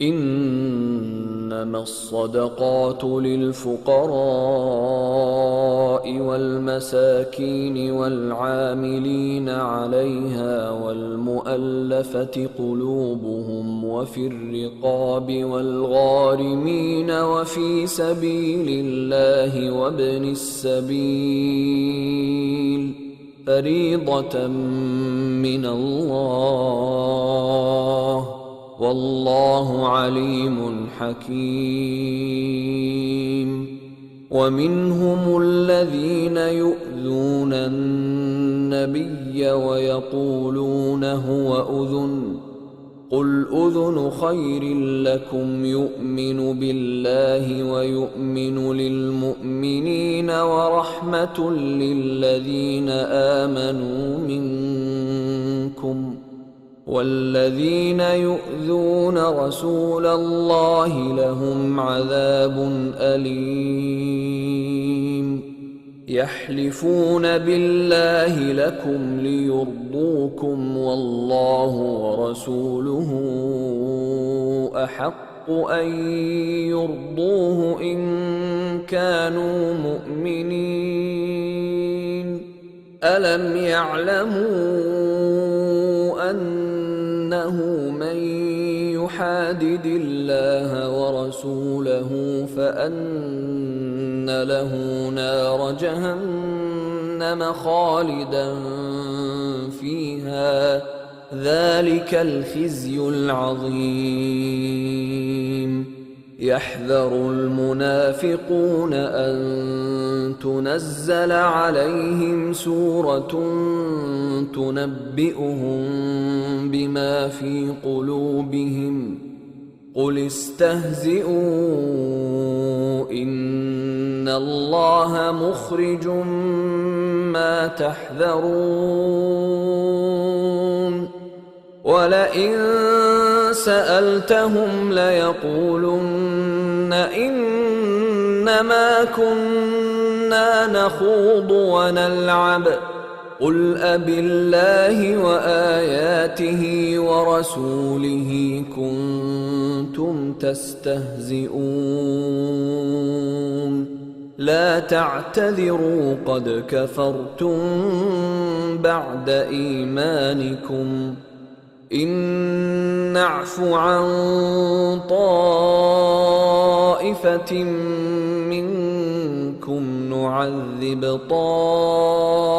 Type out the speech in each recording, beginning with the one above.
إنما الصدقات للفقراء والمساكين والعاملين عليها والمؤلفة قلوبهم وفي الرقاب والغارمين وفي سبيل الله وابن السبيل فريضة من الله والله عليم حكيم. ومنهم الذين يؤذون النبي ويقولون هو أذن قل أذن خير لكم يؤمن بالله ويؤمن للمؤمنين ورحمة للذين آمنوا منكم والذين يؤذون رسول الله لهم عذاب أليم. يحلفون بالله لكم ليرضوكم والله ورسوله أحق أن يرضوه إن كانوا مؤمنين. ألم يعلموا أنه من يحادد الله ورسوله فأن له نار جهنم خالدا فيها ذلك الخزي العظيم. يحذر المنافقون أن تنزل عليهم سورة تنبئهم بما في قلوبهم قل استهزئوا إن الله مخرج ما تحذرون. ولئن سألتهم ليقولن إنما كنا نخوض ونلعب قل أبالله وآياته ورسوله كنتم تستهزئون لا تعتذروا قد كفرتم بعد إيمانكم إن نعف عن طائفة منكم نعذب طائفة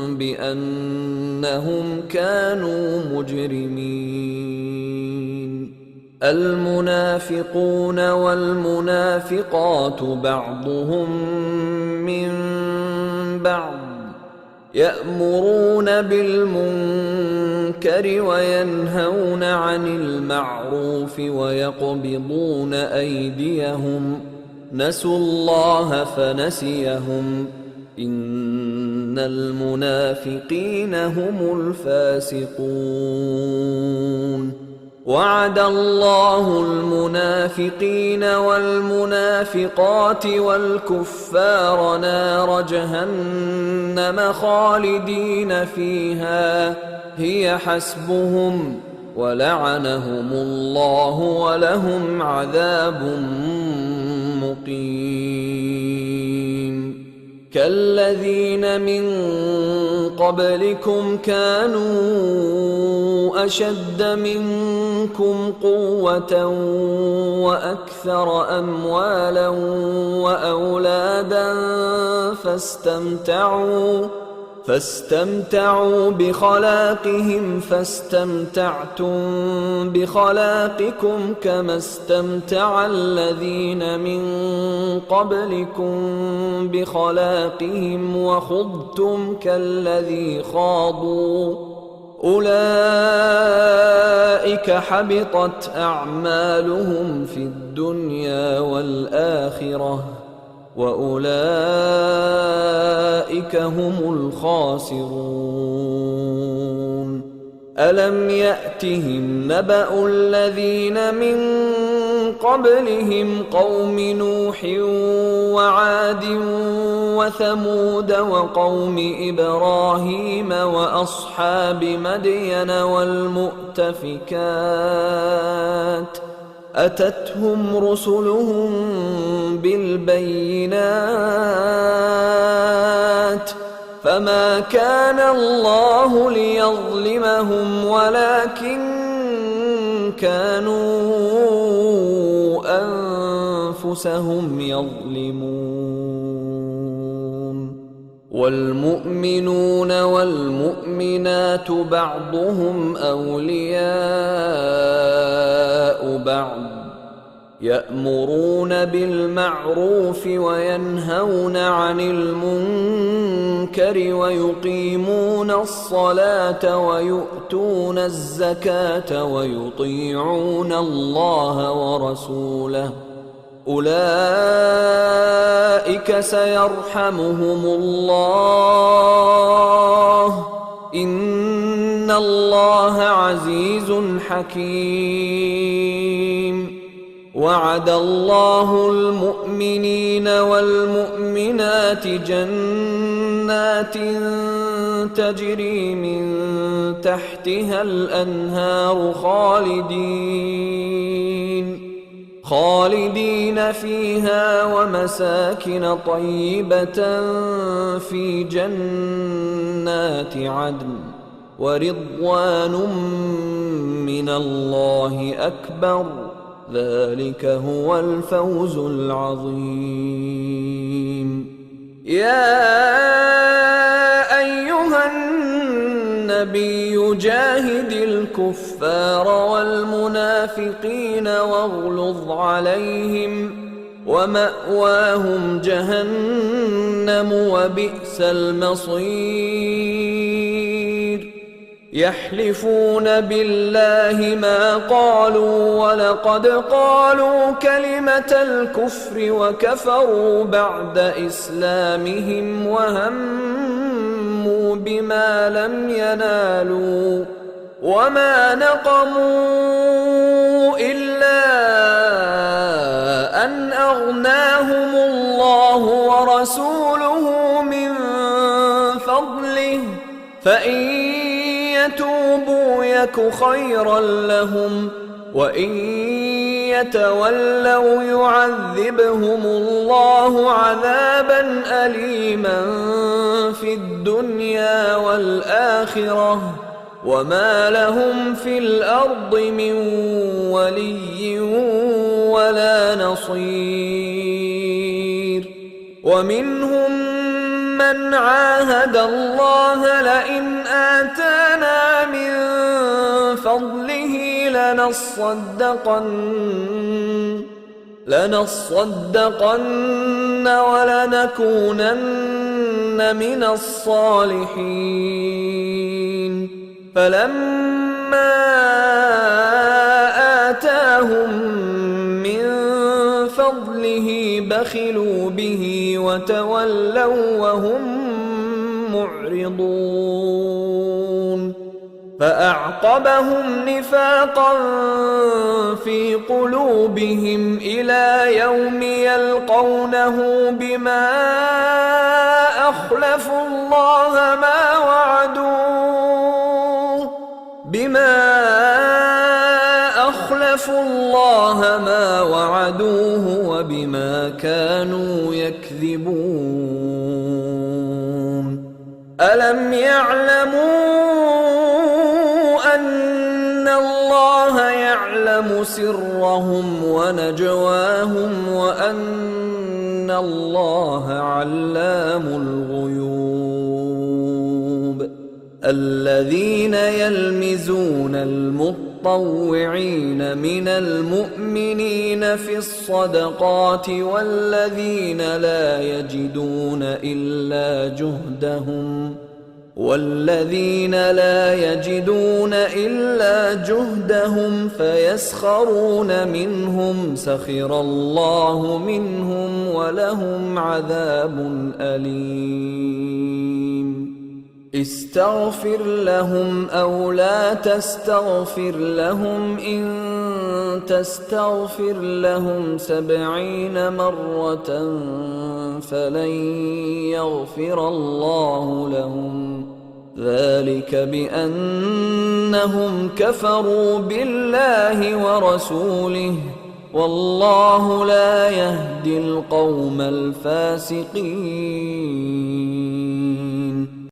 بأنهم كانوا مجرمين. المنافقون والمنافقات بعضهم من بعض يأمرون بالمنكر وينهون عن المعروف ويقبضون أيديهم نسوا الله فنسيهم إن المنافقين هم الفاسقون. وعد الله المنافقين والمنافقات والكفار نار جهنم خالدين فيها هي حسبهم ولعنهم الله ولهم عذاب مقيم. كالذين من قبلكم كانوا أشد منكم قوة وأكثر أموالا وأولادا فاستمتعوا بخلاقهم فاستمتعتم بخلاقكم كما استمتع الذين من قبلكم بخلاقهم وخضتم كالذي خاضوا أولئك حبطت أعمالهم في الدنيا والآخرة وأولئك هم الخاسرون. ألم يأتهم نبأ الذين من قبلهم قوم نوح وعاد وثمود وقوم إبراهيم وأصحاب مدين والمؤتفكات أتتهم رسلهم بالبينات فما كان الله ليظلمهم ولكن كانوا أنفسهم يظلمون والمؤمنون والمؤمنات بعضهم أولياء بعض يأمرون بالمعروف وينهون عن المنكر ويقيمون الصلاة ويؤتون الزكاة ويطيعون الله ورسوله أولئك سيرحمهم الله إن الله عزيز حكيم وعد الله المؤمنين والمؤمنات جنات تجري من تحتها الأنهار خالدين فيها ومساكن طيبة في جنات عدن ورضوان من الله أكبر ذلك هو الفوز العظيم. يا أيها النبي جاهد الكفار والمنافقين واغلظ عليهم ومأواهم جهنم وبئس المصير. يحلفون بالله ما قالوا ولقد قالوا كلمة الكفر وكفروا بعد إسلامهم وهموا بما لم ينالوا وما نقموا إلا أن أغناهم الله ورسوله من فضله فإن يتوبوا يك خيرا لهم وإن يتولوا يعذبهم الله عذابا أليما في الدنيا والآخرة وما لهم في الأرض من ولي ولا نصير. ومنهم من عاهد الله لئن آتانا من فضله لنصدقن ولنكونن من الصالحين فلما آتاهم من فضله بخلوا به وتولوا وهم معرضون فأعقبهم نفاقا في قلوبهم إلى يوم يلقونه بما أخلفوا الله ما وعدوه وبما كانوا يكذبون. ألم يعلموا أن الله يعلم سرهم ونجواهم وأن الله علام الغيوب. الذين يلمزون المطوعين من المؤمنين في الصدقات والذين لا يجدون إلا جهدهم فيسخرون منهم سخر الله منهم ولهم عذاب أليم. استغفر لهم أو لا تستغفر لهم إن تستغفر لهم 70 مرة فلن يغفر الله لهم ذلك بأنهم كفروا بالله ورسوله والله لا يهدي القوم الفاسقين.